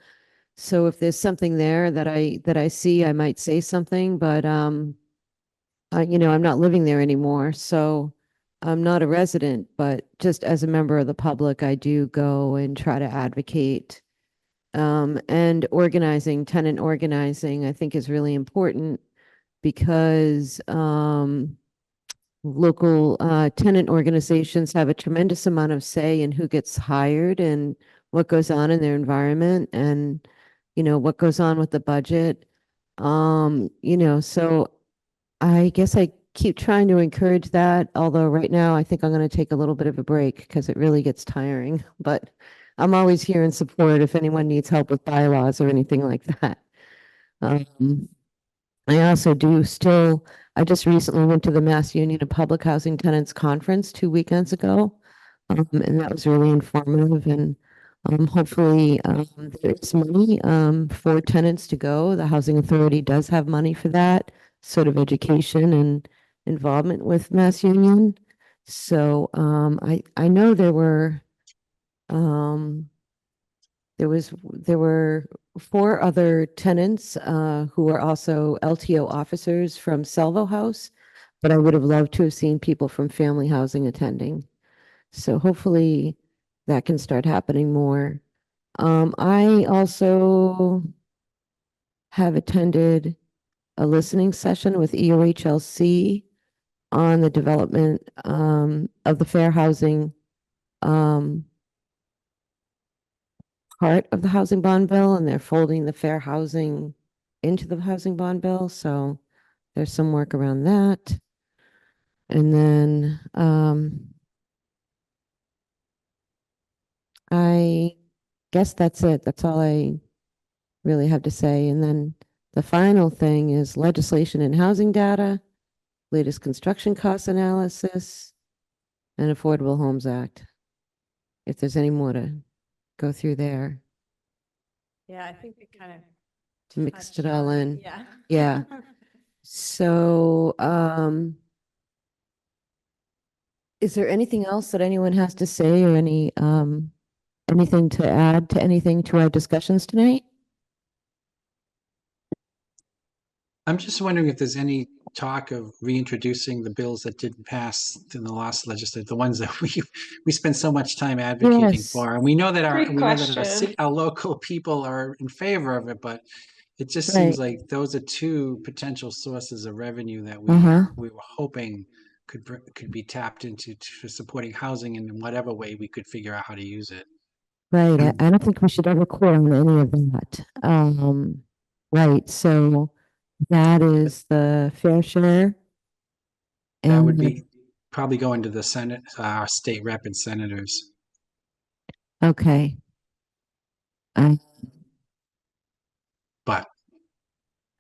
So if there's something there that I see, I might say something, but I'm not living there anymore, so I'm not a resident, but just as a member of the public, I do go and try to advocate. And tenant organizing, I think is really important because local tenant organizations have a tremendous amount of say in who gets hired and what goes on in their environment and, what goes on with the budget. So I guess I keep trying to encourage that, although right now I think I'm going to take a little bit of a break because it really gets tiring. But I'm always here in support if anyone needs help with bylaws or anything like that. I also I just recently went to the Mass Union of Public Housing Tenants Conference 2 weekends ago. And that was really informative and hopefully there's money for tenants to go. The Housing Authority does have money for that sort of education and involvement with Mass Union. So I know there were 4 other tenants who are also LTO officers from Salvo House, but I would have loved to have seen people from family housing attending. So hopefully that can start happening more. I also have attended a listening session with EOHLC on the development of the fair housing part of the housing bond bill, and they're folding the fair housing into the housing bond bill. So there's some work around that. And then I guess that's it. That's all I really have to say. And then the final thing is legislation and housing data, latest construction cost analysis, and Affordable Homes Act. If there's any more to go through there. Yeah, I think we kind of Mixed it all in. Yeah. Yeah. So, is there anything else that anyone has to say or anything to add to anything to our discussions tonight? I'm just wondering if there's any talk of reintroducing the bills that didn't pass in the last legislature, the ones that we spend so much time advocating Yes. for. And we know that Great question. our local people are in favor of it, but it just Right. seems like those are 2 potential sources of revenue that Uh-huh. we were hoping could be tapped into for supporting housing in whatever way we could figure out how to use it. Right, I don't think we should ever quit on any of that. Right, so that is the fair share. That would And, be probably going to the Senate, our state rep and senators. okay. Uh, But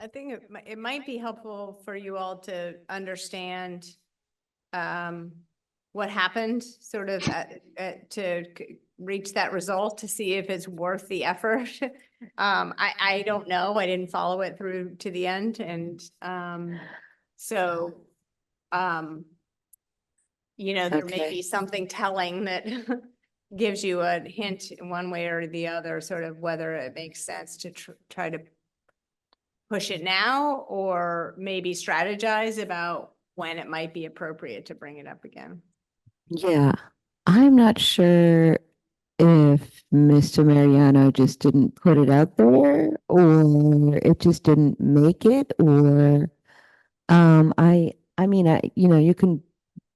I think it might be helpful for you all to understand what happened sort of reach that result to see if it's worth the effort. I don't know. I didn't follow it through to the end. And so, there may Okay. be something telling that gives you a hint in one way or the other, sort of whether it makes sense to try to push it now, or maybe strategize about when it might be appropriate to bring it up again. Yeah, I'm not sure if Mr. Mariano just didn't put it out there or it just didn't make it, or I mean,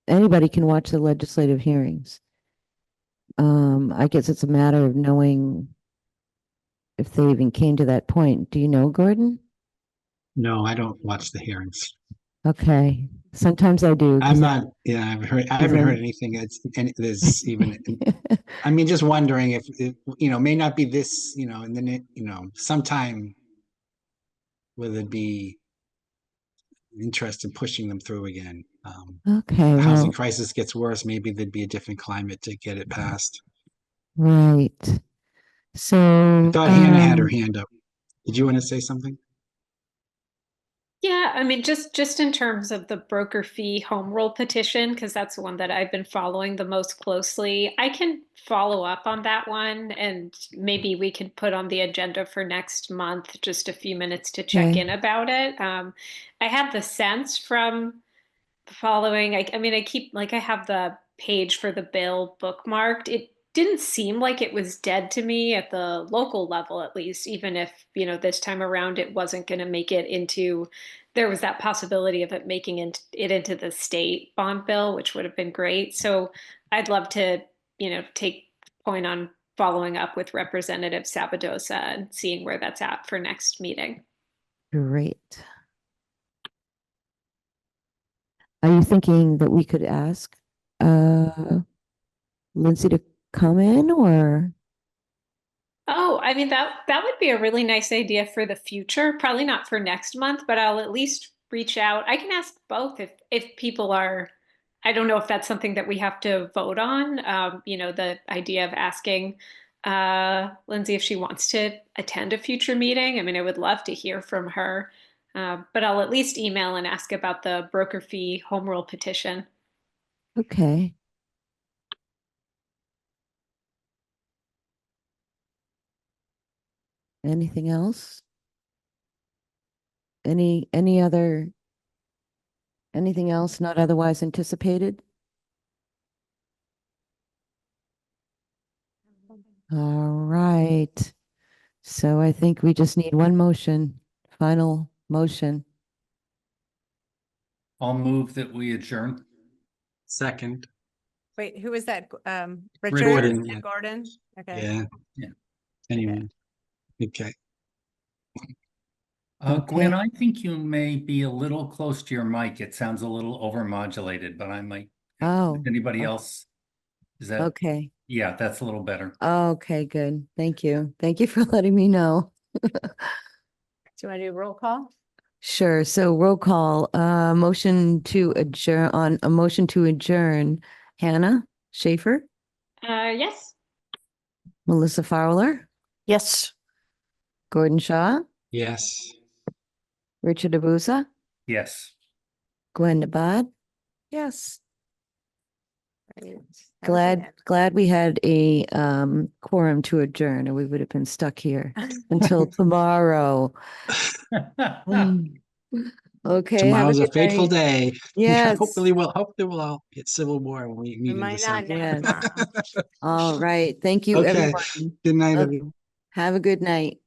anybody can watch the legislative hearings. I guess it's a matter of knowing if they even came to that point. Do you know, Gordon? no, I don't watch the hearings. Okay, sometimes I do. I'm not, yeah, I haven't heard anything. There's even, I mean, just wondering if, may not be this, and then sometime will there be interest in pushing them through again? Okay, The housing well, crisis gets worse, maybe there'd be a different climate to get it passed. right. I So, thought Hannah had her hand up. Did you want to say something? Yeah, I mean, just in terms of the broker fee home rule petition, because that's the one that I've been following the most closely. I can follow up on that one, and maybe we can put on the agenda for next month just a few minutes to check Okay. in about it. I had the sense from following, I mean, I have the page for the bill bookmarked. It didn't seem like it was dead to me at the local level, at least, even if, this time around it wasn't going to make it into, there was that possibility of it making it into the state bond bill, which would have been great. So I'd love to, take point on following up with Representative Sabadosa and seeing where that's at for next meeting. Great. Are you thinking that we could ask Lindsay to come in, or? Oh, I mean that would be a really nice idea for the future. Probably not for next month, but I'll at least reach out. I can ask both if people are. I don't know if that's something that we have to vote on. The idea of asking Lindsay if she wants to attend a future meeting. I mean, I would love to hear from her, but I'll at least email and ask about the broker fee home rule petition. Okay. Anything else? Any other, anything else not otherwise anticipated? All right. So I think we just need one motion, final motion. I'll move that we adjourn. Second, Wait, who was that? Richard. Richard Gordon, and yeah. Gordon? Okay. Yeah. Yeah. Anyway, okay. Gwen, Okay. I think you may be a little close to your mic. It sounds a little overmodulated, but I might. Oh, Anybody okay. else? Is that? Okay. Yeah, that's a little better. Okay, good. Thank you. Thank you for letting me know. Do you want to do roll call? Sure. So roll call, motion to adjourn, on a motion to adjourn, Hannah Schaefer, Yes. Melissa Fowler, Yes. Gordon Shaw, Yes. Richard Abusa, Yes. Gwen Nabad. Yes. Right. That was it. Glad we had a quorum to adjourn, or we would have been stuck here until tomorrow. Okay, have a Tomorrow's a good fateful night. day. Yes. Hopefully we'll all get Civil War when we We meet in might not December. know Yes. tomorrow. All right. Thank you, Okay. everyone. Good night, Okay. everyone. Have a good night.